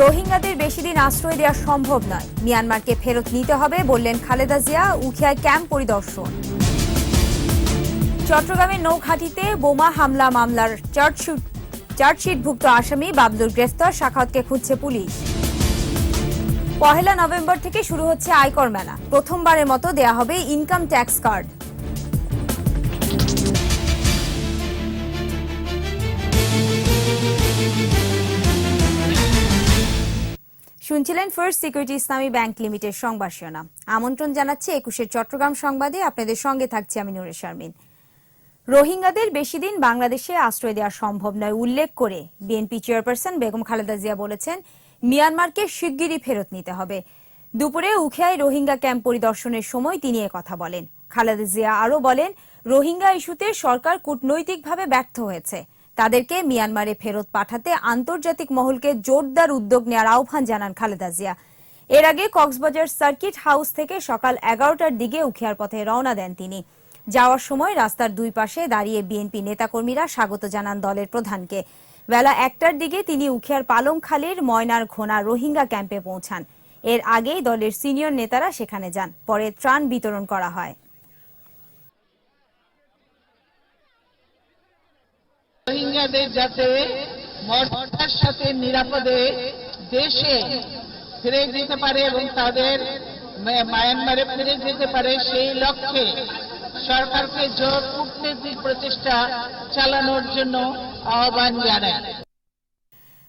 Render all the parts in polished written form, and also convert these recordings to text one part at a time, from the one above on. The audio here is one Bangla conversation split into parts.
রোহিঙ্গাদের বেশি দিন আশ্রয় দেওয়া সম্ভব নয়, মিয়ানমারকে ফেরত নিতে হবে বললেন খালেদা জিয়া। উখিয়ায় ক্যাম্প পরিদর্শন। চট্টগ্রামের নৌঘাঁটিতে বোমা হামলা মামলার চার্জশিটভুক্ত আসামি বাবলুর গ্রেফতার, সাখাওয়াতকে খুঁজছে পুলিশ। পহেলা নভেম্বর থেকে শুরু হচ্ছে আয়কর মেলা, প্রথমবারের মতো দেয়া হবে ইনকাম ট্যাক্স কার্ড। শুনছিলেন ফার্স্ট সিকিউরিটি ইসলামী ব্যাংক লিমিটেড সংবাদ শিরোনাম। আমন্ত্রণ জানাচ্ছি 21-এর চট্টগ্রাম সংবাদে, আপনাদের সঙ্গে থাকছি আমি নূরে শারমিন। রোহিঙ্গাদের বেশি দিন বাংলাদেশে আশ্রয় দেওয়া সম্ভব নয় উল্লেখ করে বিএনপি চেয়ারপারসন বেগম খালেদা জিয়া বলেছেন, মিয়ানমারকে শিগগিরই ফেরত নিতে হবে। দুপুরে উখিয়ায় রোহিঙ্গা ক্যাম্প পরিদর্শনের সময় তিনি কথা বলেন। খালেদা জিয়া আরও বলেন, রোহিঙ্গা ইস্যুতে সরকার কূটনৈতিকভাবে ব্যর্থ হয়েছে। তাদেরকে মিয়ানমারে ফেরত পাঠাতে আন্তর্জাতিক মহলকে জোরদার উদ্যোগ নেওয়ার আহ্বান জানান খালেদা জিয়া। এর আগে কক্সবাজার সার্কিট হাউস থেকে সকাল 11টার দিকে উখিয়ার পথে রওনা দেন তিনি। যাওয়ার সময় রাস্তার দুই পাশে দাঁড়িয়ে বিএনপি নেতাকর্মীরা স্বাগত জানান দলের প্রধানকে। বেলা 1টার দিকে তিনি উখিয়ার পালংখালীর ময়নার ঘোনা রোহিঙ্গা ক্যাম্পে পৌঁছান। এর আগেই দলের সিনিয়র নেতারা সেখানে যান, পরে ত্রাণ বিতরণ করা হয়। রোহিঙ্গাদের যাতে মর্যাদার সাথে নিরাপদে দেশে ফিরে যেতে পারে এবং তাদের মায়ানমারে ফিরে যেতে পারে, সেই লক্ষ্যে সরকারকে জোর কূটনৈতিক প্রচেষ্টা চালানোর জন্য আহ্বান জানায়।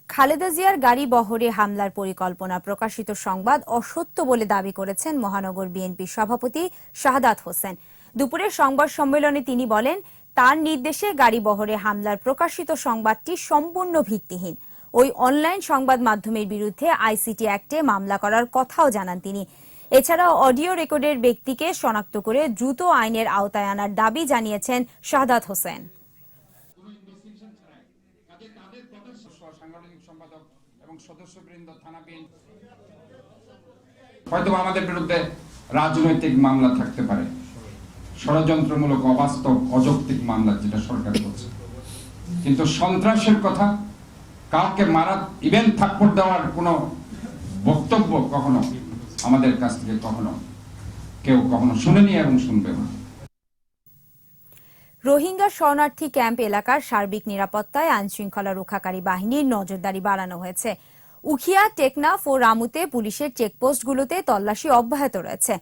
খালেদা জিয়ার গাড়ি বহরে হামলার পরিকল্পনা প্রকাশিত সংবাদ অসত্য বলে দাবি করেছেন মহানগর বিএনপির সভাপতি শাহাদাত হোসেন। দুপুরে সংবাদ সম্মেলনে তিনি বলেন, তার নির্দেশে গাড়ি বহরে হামলার প্রকাশিত সংবাদটি সম্পূর্ণ ভিত্তিহীন। ওই অনলাইন সংবাদ মাধ্যমের বিরুদ্ধে আইসিটি অ্যাক্টে মামলা করার কথাও জানান তিনি। এছাড়াও অডিও রেকর্ডের ব্যক্তিকে শনাক্ত করে দ্রুত আইনের আওতায় আনার দাবি জানিয়েছেন শাহাদাত হোসেন। হয়তো আমাদের বিরুদ্ধে রাজনৈতিক মামলা থাকতে পারে, ষড়যন্ত্রমূলক অবাস্তব অযৌক্তিক মামলা যেটা সরকার করছে, কিন্তু সন্ত্রাসের কথা, কাউকে মারা, ইভেন থাপ্পড় দেওয়ার কোনো বক্তব্য কখনো আমাদের কাছ থেকে কেউ কখনো শুনেনি এবং শুনবে না। রোহিঙ্গা শরণার্থী ক্যাম্প এলাকার সার্বিক নিরাপত্তায় আইনশৃঙ্খলা রক্ষাকারী বাহিনীর নজরদারি বাড়ানো হয়েছে। উখিয়া, টেকনাফ ও রামুতে পুলিশের চেকপোস্টগুলোতে তল্লাশি অব্যাহত রয়েছে।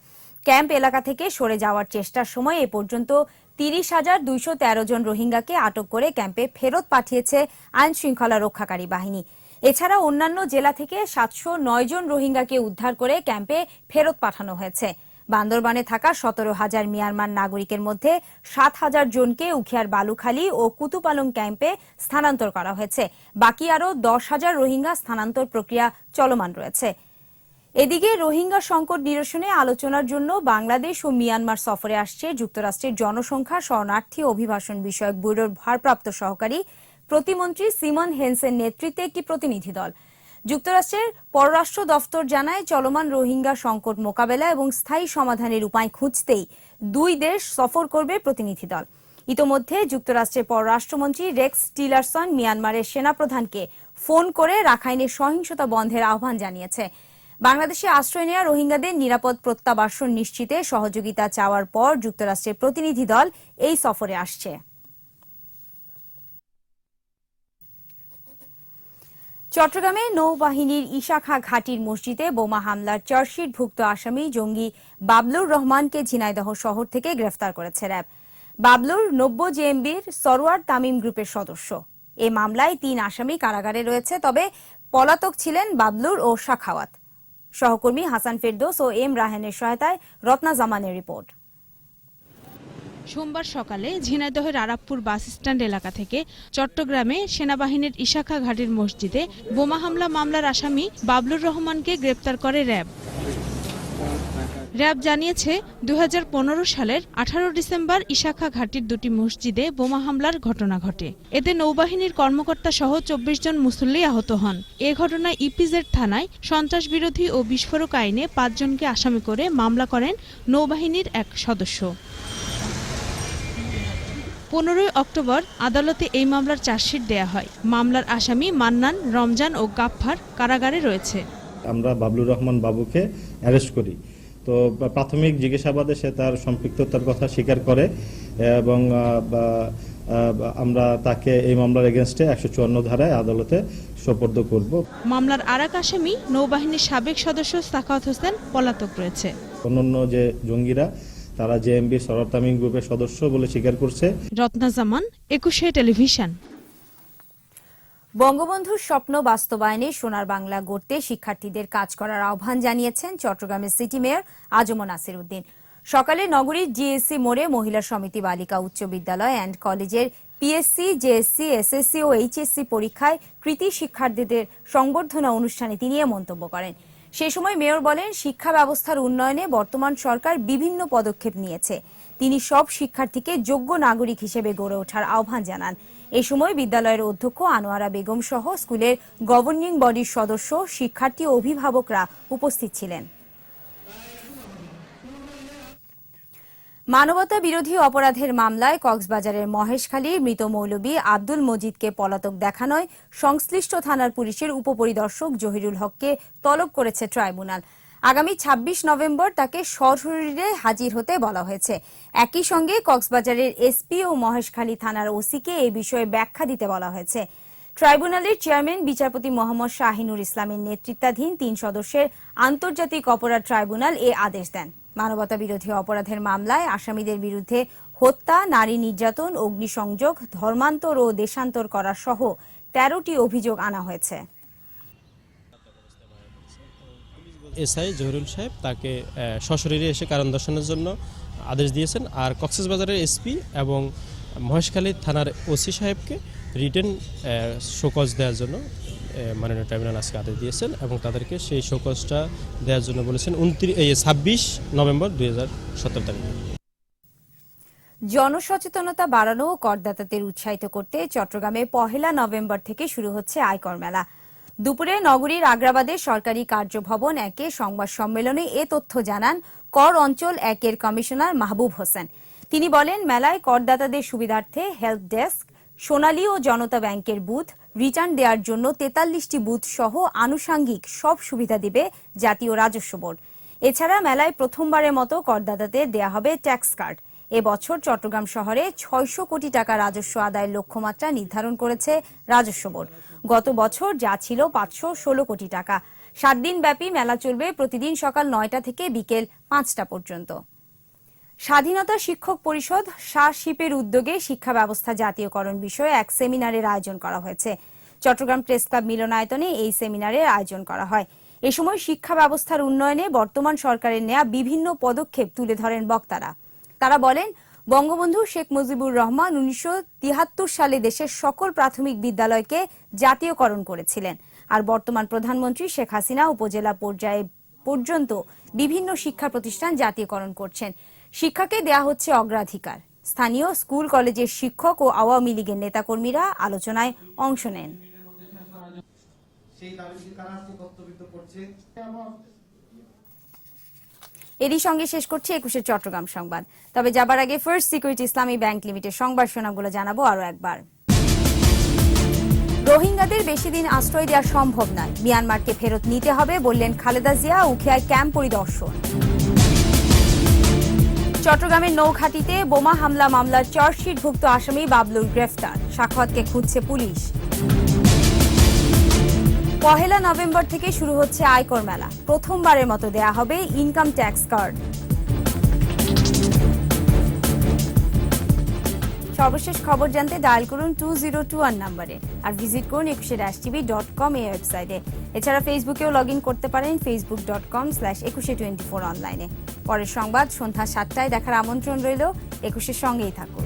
ক্যাম্প এলাকা থেকে সরে যাওয়ার চেষ্টার সময় এ পর্যন্ত 30,213 জন রোহিঙ্গাকে আটক করে ক্যাম্পে ফেরত পাঠিয়েছে আইনশৃঙ্খলা রক্ষাকারী বাহিনী। এছাড়া অন্যান্য জেলা থেকে 709 জন রোহিঙ্গাকে উদ্ধার করে ক্যাম্পে ফেরত পাঠানো হয়েছে। বান্দরবানে থাকা 17,000 মিয়ানমার নাগরিকের মধ্যে 7,000 জনকে উখিয়ার বালুখালী ও কুতুপালং ক্যাম্পে স্থানান্তর করা হয়েছে। বাকি আরও 10,000 রোহিঙ্গা স্থানান্তর প্রক্রিয়া চলমান রয়েছে। এদিকে রোহিঙ্গা সংকট নিরসনে আলোচনার জন্য বাংলাদেশ ও মিয়ানমার সফরে আসছে যুক্তরাষ্ট্রের জনসংখ্যা, শরণার্থী অভিবাসন বিষয়ক ব্যুরোর ভারপ্রাপ্ত সহকারী প্রতিমন্ত্রী সিমন হেনসের নেতৃত্বে একটি প্রতিনিধি দল। যুক্তরাষ্ট্রের পররাষ্ট্র দফতর জানায়, চলমান রোহিঙ্গা সংকট মোকাবেলা এবং স্থায়ী সমাধানের উপায় খুঁজতেই দুই দেশ সফর করবে প্রতিনিধি দল। ইতোমধ্যে যুক্তরাষ্ট্রের পররাষ্ট্রমন্ত্রী রেক্স টিলারসন মিয়ানমারের সেনাপ্রধানকে ফোন করে রাখাইনের সহিংসতা বন্ধের আহ্বান জানিয়েছে। বাংলাদেশে আশ্রয় নেওয়া রোহিঙ্গাদের নিরাপদ প্রত্যাবাসন নিশ্চিতে সহযোগিতা চাওয়ার পর যুক্তরাষ্ট্রের প্রতিনিধি দল এই সফরে আসছে। চট্টগ্রামে নৌবাহিনীর ইশাখা ঘাটির মসজিদে বোমা হামলার চার্জশিটভুক্ত আসামি জঙ্গি বাবলুর রহমানকে ঝিনাইদহ শহর থেকে গ্রেফতার করেছে র্যাব। বাবলুর 90 জেএমবির সরওয়ার তামিম গ্রুপের সদস্য। এ মামলায় 3 আসামি কারাগারে রয়েছে, তবে পলাতক ছিলেন বাবলুর ও সাখাওয়াত। সহকর্মী হাসান ফেরদৌস ও এম রাহেনের সহায়তায় রত্না জামানের রিপোর্ট। সোমবার সকালে ঝিনাইদহের আরাপপুর বাস স্ট্যান্ড এলাকা থেকে চট্টগ্রামে সেনাবাহিনীর ইশাখা ঘাটির মসজিদে বোমা হামলা মামলার আসামি বাবলুর রহমানকে গ্রেপ্তার করে র্যাব। র্যাব জানিয়েছে, 2015 সালের 18 ডিসেম্বর ইশাখা ঘাটির দুটি মসজিদে বোমা হামলার ঘটনা ঘটে। এতে নৌবাহিনীর কর্মকর্তা সহ 24 জন মুসল্লি আহত হন। এ ঘটনায় ইপিজেড থানায় সন্ত্রাস বিরোধী ও বিস্ফোরক আইনে 5 জনকে আসামি করে মামলা করেন নৌবাহিনীর এক সদস্য। 15 অক্টোবর আদালতে এই মামলার চার্জশিট দেয়া হয়। মামলার আসামি মান্নান, রমজান ও গাফফার কারাগারে রয়েছে। আমরা বাবলুর রহমান বাবুকে অ্যারেস্ট করি। তো প্রাথমিক জিজ্ঞাসাবাদে সে তার সম্পৃক্ততার কথা স্বীকার করে এবং আমরা তাকে এই মামলার এগেনস্টে 154 ধারায় আদালতে সোপর্দ করব। মামলার আরেক আসামি নৌবাহিনীর সাবেক সদস্য সাখাওয়াত হোসেন পলাতক রয়েছে। অন্যান্য যে জঙ্গিরা তারা জেএমবি সরব তামিম গ্রুপের সদস্য বলে স্বীকার করছে। রত্না জামান, 21 টেলিভিশন। বঙ্গবন্ধুর স্বপ্ন বাস্তবায়নে সোনার বাংলা গড়তে শিক্ষার্থীদের কাজ করার আহ্বান জানিয়েছেন চট্টগ্রামের সিটি মেয়র আজম নাসির উদ্দিন। সকালে নগরীর জিএসসি মোড়ে মহিলা সমিতি বালিকা উচ্চ বিদ্যালয় অ্যান্ড কলেজের পিএসসি, জেএসসি, এসএসসি ও এইচএসসি পরীক্ষায় কৃতী শিক্ষার্থীদের সংবর্ধনা অনুষ্ঠানে তিনি এ মন্তব্য করেন। সে সময় মেয়র বলেন, শিক্ষা ব্যবস্থার উন্নয়নে বর্তমান সরকার বিভিন্ন পদক্ষেপ নিয়েছে। তিনি সব শিক্ষার্থীকে যোগ্য নাগরিক হিসেবে গড়ে ওঠার আহ্বান জানান। এ সময় বিদ্যালয়ের অধ্যক্ষ আনোয়ারা বেগম সহ স্কুলের গভর্নিং বডির সদস্য, শিক্ষার্থী ও অভিভাবকরা উপস্থিত ছিলেন। মানবতা বিরোধী অপরাধের মামলায় কক্সবাজারের মহেশখালীর মৃত মৌলভী আব্দুল মজিদকে পলাতক দেখানোয় সংশ্লিষ্ট থানার পুলিশের উপপরিদর্শক জহিরুল হককে তলব করেছে ট্রাইব্যুনাল। আগামী 26 নভেম্বর তাকে সশরীরে হাজির হতে বলা হয়েছে। একই সঙ্গে কক্সবাজারের এসপি ও মহেশখালী থানার ওসিকে এ বিষয়ে ব্যাখ্যা দিতে বলা হয়েছে। ট্রাইব্যুনালের চেয়ারম্যান বিচারপতি মোহাম্মদ শাহিনুর ইসলামের নেতৃত্বাধীন 3 সদস্যের আন্তর্জাতিক অপরাধ ট্রাইব্যুনাল এ আদেশ দেন। মানবতা বিরোধী অপরাধের মামলায় আসামিদের বিরুদ্ধে হত্যা, নারী নির্যাতন, অগ্নিসংযোগ, ধর্মান্তর ও দেশান্তর করা সহ 13টি অভিযোগ আনা হয়েছে। এসআই জহিরুল সাহেব তাকে সশরীরে এসে কারণ দর্শানোর জন্য আদেশ দিয়েছেন। আর কক্সবাজারের এসপি এবং মহেশখালী থানার ওসি সাহেবকে রিটেন শোকজ দেওয়ার জন্য মাননীয় ট্রাইব্যুনাল আজকে আদেশ দিয়েছেন এবং তাদেরকে সেই শোকজটা দেওয়ার জন্য বলেছেন 26 নভেম্বর 2017 তারিখে। জনসচেতনতা বাড়ানো ও করদাতাদের উৎসাহিত করতে চট্টগ্রামে 1 নভেম্বর থেকে শুরু হচ্ছে আয়কর মেলা। দুপুরে নগরীর আগ্রাবাদে সরকারি কার্যভবন 1-এ সংবাদ সম্মেলনে এ তথ্য জানান কর অঞ্চল 1-এর কমিশনার মাহবুব হোসেন। তিনি বলেন, মেলায় করদাতাদের সুবিধার্থে হেল্প ডেস্ক, সোনালী ও জনতা ব্যাংকের বুথ, রিটার্ন দেওয়ার জন্য 43টি বুথ সহ আনুষাঙ্গিক সব সুবিধা দিবে জাতীয় রাজস্ব বোর্ড। এছাড়া মেলায় প্রথমবারের মতো করদাতাদের দেয়া হবে ট্যাক্স কার্ড। এবছর চট্টগ্রাম শহরে 600 কোটি টাকা রাজস্ব আদায়ের লক্ষ্যমাত্রা নির্ধারণ করেছে রাজস্ব বোর্ড। গত বছর যা ছিল 516 কোটি টাকা। 7 দিন ব্যাপী মেলা চলবে প্রতিদিন সকাল 9টা থেকে বিকেল 5টা পর্যন্ত। স্বাধীনতা শিক্ষক পরিষদ শিপের উদ্যোগে শিক্ষা ব্যবস্থা জাতীয়করণ বিষয়ে এক সেমিনারের আয়োজন করা হয়েছে। চট্টগ্রাম প্রেস ক্লাব মিলনায়তনে এই সেমিনারের আয়োজন করা হয়। এ সময় শিক্ষা ব্যবস্থার উন্নয়নে বর্তমান সরকারের নেয়া বিভিন্ন পদক্ষেপ তুলে ধরেন বক্তারা। তারা বলেন, বঙ্গবন্ধু শেখ মুজিবুর রহমান 1973 সালে দেশের সকল প্রাথমিক বিদ্যালয়কে জাতীয়করণ করেছিলেন। আর বর্তমান প্রধানমন্ত্রী শেখ হাসিনা উপজেলা পর্যায়ে পর্যন্ত বিভিন্ন শিক্ষা প্রতিষ্ঠান জাতীয়করণ করছেন। শিক্ষাকে দেয়া হচ্ছে অগ্রাধিকার। স্থানীয় স্কুল কলেজের শিক্ষক ও আওয়ামী লীগের নেতাকর্মীরা আলোচনায় অংশ নেন। এরই সঙ্গে শেষ করছি 21 চট্টগ্রাম সংবাদ। তবে যাবার আগে ফার্স্ট সিকিউরিটি ইসলামী ব্যাংক লিমিটেড সংবাদ শিরোনামগুলো জানাবো আরো একবার। রোহিঙ্গাদের বেশি দিন আশ্রয় দেওয়া সম্ভব নয়, মিয়ানমারকে ফেরত নিতে হবে বললেন খালেদা জিয়া। উখিয়ায় ক্যাম্প পরিদর্শন। চট্টগ্রামের নৌঘাটিতে বোমা হামলা মামলার চার্জশিটভুক্ত আসামি বাবলুর গ্রেফতার, সাখাওয়াতকে খুঁজছে পুলিশ। 1 নভেম্বর থেকে শুরু হচ্ছে আয়কর মেলা, প্রথমবারের মতো দেয়া হবে ইনকাম ট্যাক্স কার্ড। সর্বশেষ খবর জানতে ডায়াল করুন 2021 নম্বরে আর ভিজিট করুন 21-tv.com এই ওয়েবসাইটে। এছাড়া ফেসবুকেও লগ ইন করতে পারেন facebook.com/2124 অনলাইনে। পরের সংবাদ সন্ধ্যা 7টায় দেখার আমন্ত্রণ রইল। 21-এর সঙ্গেই থাকুন।